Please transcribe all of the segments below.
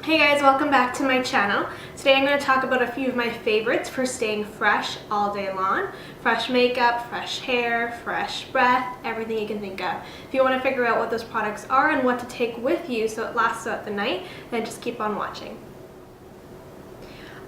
Hey guys, welcome back to my channel. Today I'm going to talk about a few of my favorites for staying fresh all day long. Fresh makeup, fresh hair, fresh breath, everything you can think of. If you want to figure out what those products are and what to take with you so it lasts throughout the night, then just keep on watching.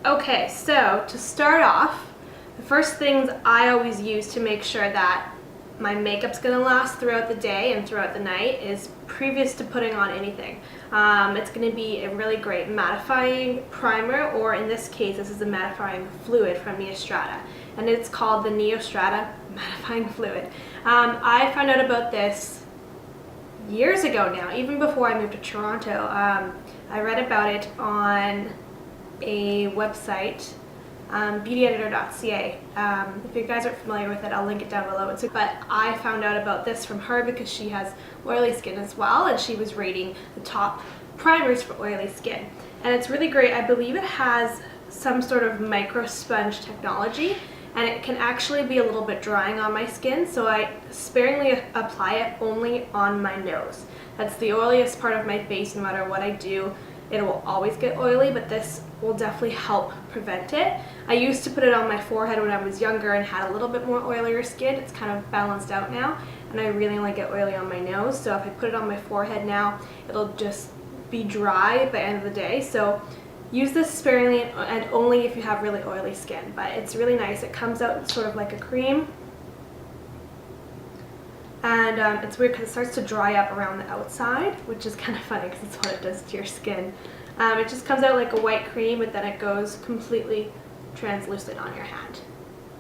Okay, so to start off, the first things I always use to make sure that my makeup's going to last throughout the day and throughout the night is previous to putting on anything. It's going to be a really great mattifying primer, or in this case this is a mattifying fluid from Neostrata, and it's called the Neostrata mattifying fluid. I found out about this years ago now, even before I moved to Toronto. I read about it on a website, beautyeditor.ca. If you guys aren't familiar with it, I'll link it down below. But I found out about this from her because she has oily skin as well, and she was rating the top primers for oily skin. And it's really great. I believe it has some sort of micro sponge technology, and it can actually be a little bit drying on my skin, so I sparingly apply it only on my nose. That's the oiliest part of my face. No matter what I do, it will always get oily, but this will definitely help prevent it. I used to put it on my forehead when I was younger and had a little bit more oilier skin. It's kind of balanced out now, and I really only get oily on my nose, so if I put it on my forehead now, it'll just be dry at the end of the day. So use this sparingly and only if you have really oily skin, but it's really nice. It comes out sort of like a cream, and it's weird because it starts to dry up around the outside, which is kind of funny because it's what it does to your skin. It just comes out like a white cream, but then it goes completely translucent on your hand,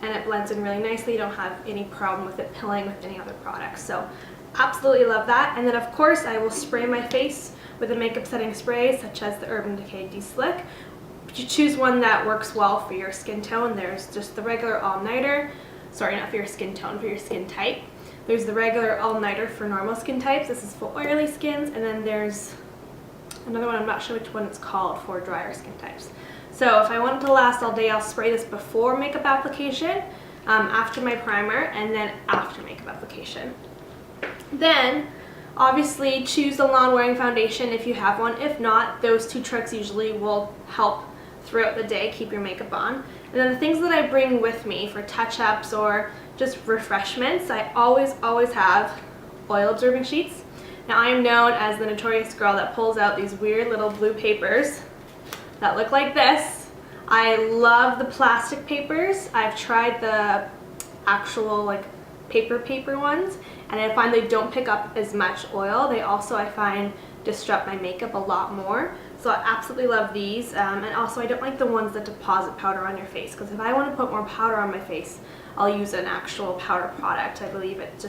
and it blends in really nicely. You don't have any problem with it pilling with any other products, so absolutely love that. And then of course I will spray my face with a makeup setting spray such as the Decay De-Slick. You choose one that works well for your skin tone. There's just the regular all-nighter, sorry, not for your skin tone, for your skin type. There's the regular all-nighter for normal skin types. This is for oily skins, and then there's another one, I'm not sure which one it's called, for drier skin types. So if I want it to last all day, I'll spray this before makeup application, after my primer, and then after makeup application. Then obviously choose the lawn-wearing foundation if you have one. If not, those two tricks usually will help throughout the day keep your makeup on. And then the things that I bring with me for touch-ups or just refreshments, I always have oil-absorbing sheets. Now I am known as the notorious girl that pulls out these weird little blue papers that look like this. I love the plastic papers. I've tried the actual like paper ones, and I find they don't pick up as much oil. They also, I find, disrupt my makeup a lot more. So I absolutely love these, and also I don't like the ones that deposit powder on your face, because if I want to put more powder on my face, I'll use an actual powder product. I believe it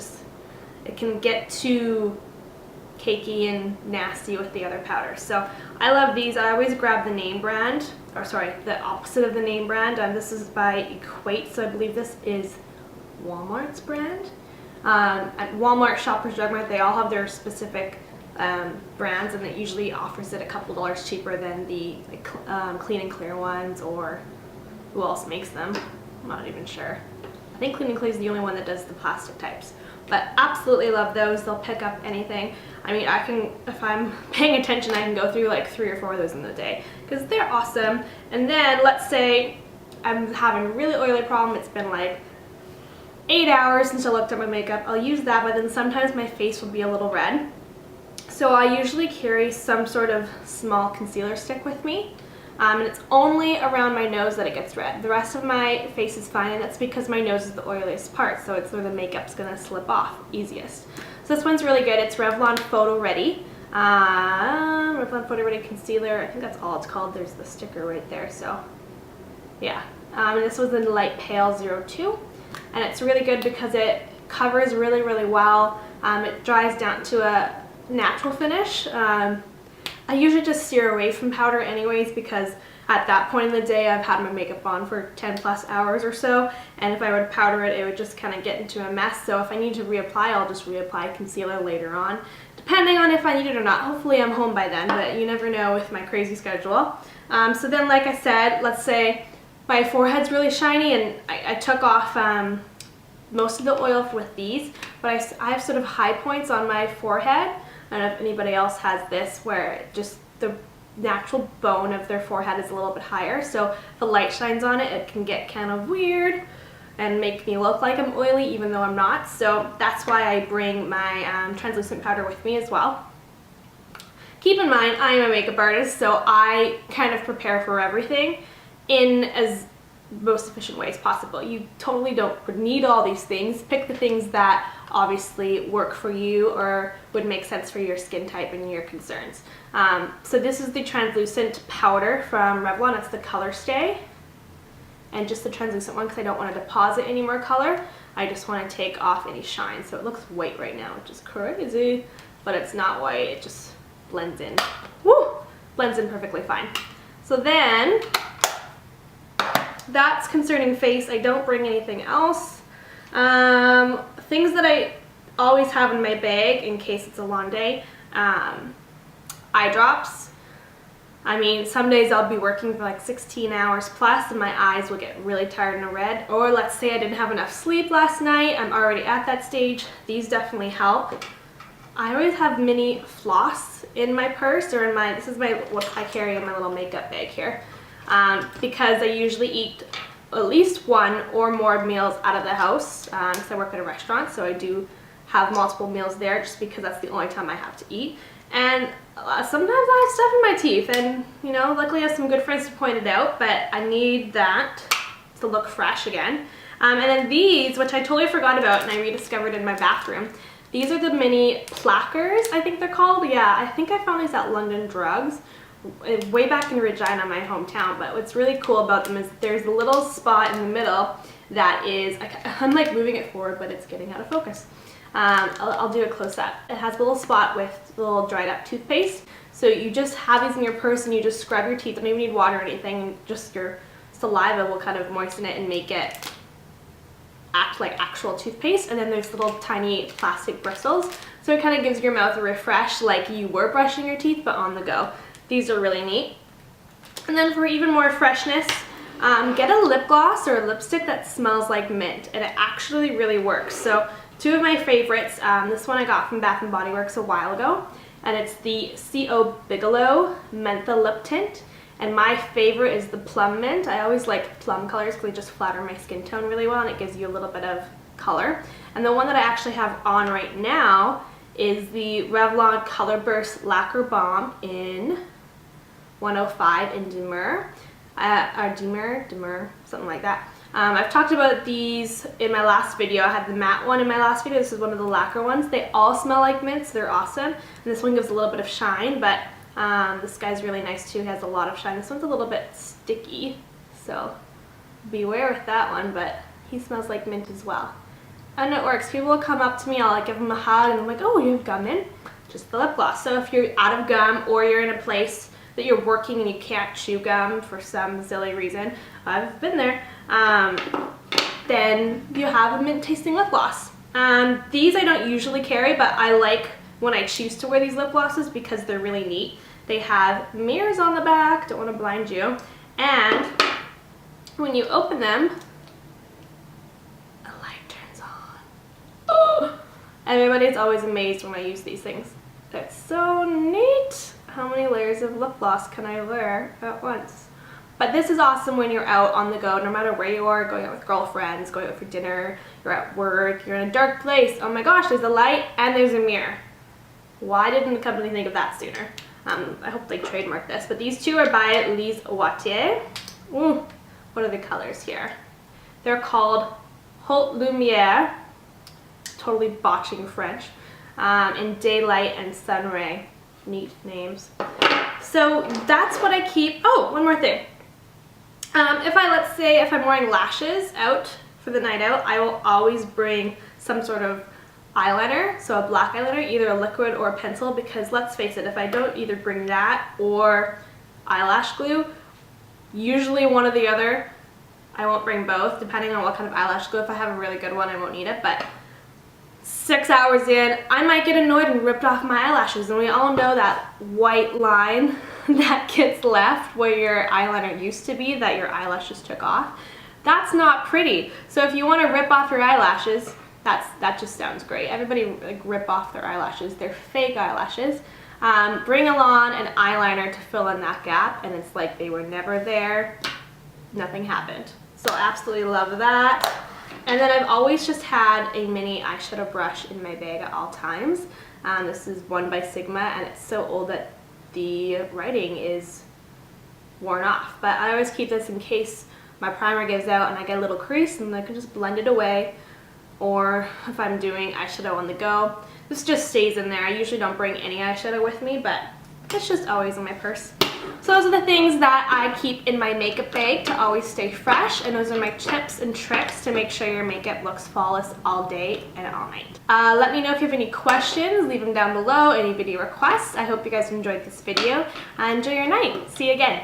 can get too cakey and nasty with the other powders. So I love these. I always grab the name brand, or sorry, the opposite of the name brand. This is by Equate, so I believe this is Walmart's brand. At Walmart, Shoppers Drug Mart, they all have their specific brands, and it usually offers it a couple dollars cheaper than the Clean and Clear ones, or who else makes them? I'm not even sure. I think Clean and Clear is the only one that does the plastic types. But absolutely love those. They'll pick up anything. I mean, I can, if I'm paying attention, I can go through like 3 or 4 of those in the day because they're awesome. And then let's say I'm having a really oily problem. It's been like 8 hours since I looked at my makeup. I'll use that, but then sometimes my face will be a little red. So I usually carry some sort of small concealer stick with me. And it's only around my nose that it gets red. The rest of my face is fine, and that's because my nose is the oiliest part, so it's where the makeup's gonna slip off easiest. So this one's really good. It's Revlon PhotoReady. Revlon PhotoReady Concealer. I think that's all it's called. There's the sticker right there, so yeah. And this was in light pale 02, and it's really good because it covers really well. It dries down to a natural finish. I usually just steer away from powder anyways, because at that point in the day I've had my makeup on for 10+ hours or so, and if I were to powder it, it would just kind of get into a mess. So if I need to reapply, I'll just reapply concealer later on, depending on if I need it or not. Hopefully I'm home by then, but you never know with my crazy schedule. So then, like I said, let's say my forehead's really shiny, and I took off most of the oil with these, but I have sort of high points on my forehead. I don't know if anybody else has this, where it just the natural bone of their forehead is a little bit higher, so if the light shines on it, it can get kind of weird and make me look like I'm oily even though I'm not. So that's why I bring my translucent powder with me as well. Keep in mind, I am a makeup artist, so I kind of prepare for everything in as most efficient way as possible. You totally don't need all these things. Pick the things that obviously work for you or would make sense for your skin type and your concerns. So this is the translucent powder from Revlon. It's the Colourstay, and just the translucent one because I don't want to deposit any more color. I just want to take off any shine. So it looks white right now, which is crazy, but it's not white. It just blends in. Woo! Blends in perfectly fine. So then, that's concerning face. I don't bring anything else. Things that I always have in my bag in case it's a long day. Eye drops. I mean, some days I'll be working for like 16 hours plus and my eyes will get really tired and red. Or let's say I didn't have enough sleep last night. I'm already at that stage. These definitely help. I always have mini floss in my purse or in my, this is what I carry in my little makeup bag here. Because I usually eat at least one or more meals out of the house because I work at a restaurant, so I do have multiple meals there just because that's the only time I have to eat. And sometimes I have stuff in my teeth, and you know, luckily I have some good friends to point it out, but I need that to look fresh again. And then these, which I totally forgot about and I rediscovered in my bathroom. These are the mini Plackers, I think they're called. Yeah, I think I found these at London Drugs way back in Regina, my hometown. But what's really cool about them is there's a little spot in the middle that is, I'm like moving it forward, but it's getting out of focus. I'll do a close-up. It has a little spot with a little dried up toothpaste. So you just have these in your purse and you just scrub your teeth. You don't even need water or anything. Just your saliva will kind of moisten it and make it act like actual toothpaste. And then there's little tiny plastic bristles. So it kind of gives your mouth a refresh like you were brushing your teeth, but on the go. These are really neat. And then for even more freshness, get a lip gloss or a lipstick that smells like mint, and it actually really works. So two of my favorites, this one I got from Bath & Body Works a while ago, and it's the CO Bieglow Mentha Lip Tint, and my favorite is the Plum Mint. I always like plum colors because they just flatter my skin tone really well and it gives you a little bit of color. And the one that I actually have on right now is the Revlon Colourburst Lacquer Balm in 105 in Demure. Demure, something like that. I've talked about these in my last video. I had the matte one in my last video. This is one of the lacquer ones. They all smell like mint, so they're awesome. And this one gives a little bit of shine, but this guy's really nice too. He has a lot of shine. This one's a little bit sticky, so beware with that one, but he smells like mint as well. And it works. People will come up to me, I'll like give them a hug, and I'm like, oh, you have gum in? Just the lip gloss. So if you're out of gum or you're in a place that you're working and you can't chew gum for some silly reason, I've been there, then you have a mint tasting lip gloss. These I don't usually carry, but I like when I choose to wear these lip glosses because they're really neat. They have mirrors on the back, don't want to blind you, and when you open them, a light turns on. Oh! Everybody's always amazed when I use these things. That's so neat. How many layers of lip gloss can I wear at once? But this is awesome when you're out on the go, no matter where you are, going out with girlfriends, going out for dinner, you're at work, you're in a dark place. Oh my gosh, there's a light and there's a mirror. Why didn't the company think of that sooner? I hope they trademark this, but these two are by Lise Wattier. Ooh, what are the colors here? They're called Haute Lumière, totally botching French, in Daylight and Sunray. Neat names. So that's what I keep. Oh, one more thing. Let's say if I'm wearing lashes out for the night out, I will always bring some sort of eyeliner, so a black eyeliner, either a liquid or a pencil, because let's face it, if I don't either bring that or eyelash glue, usually one or the other, I won't bring both, depending on what kind of eyelash glue. If I have a really good one, I won't need it, but 6 hours in, I might get annoyed and ripped off my eyelashes, and we all know that white line that gets left where your eyeliner used to be that your eyelashes took off. That's not pretty. So if you want to rip off your eyelashes, that just sounds great. Everybody like rip off their eyelashes. They're fake eyelashes. bring along an eyeliner to fill in that gap, and it's like they were never there, nothing happened. So absolutely love that. And then I've always just had a mini eyeshadow brush in my bag at all times. This is one by Sigma, and it's so old that the writing is worn off. But I always keep this in case my primer gives out and I get a little crease, and I can just blend it away. Or if I'm doing eyeshadow on the go, this just stays in there. I usually don't bring any eyeshadow with me, but it's just always in my purse. So those are the things that I keep in my makeup bag to always stay fresh, and those are my tips and tricks to make sure your makeup looks flawless all day and all night. Let me know if you have any questions, leave them down below, any video requests. I hope you guys enjoyed this video, and enjoy your night. See you again.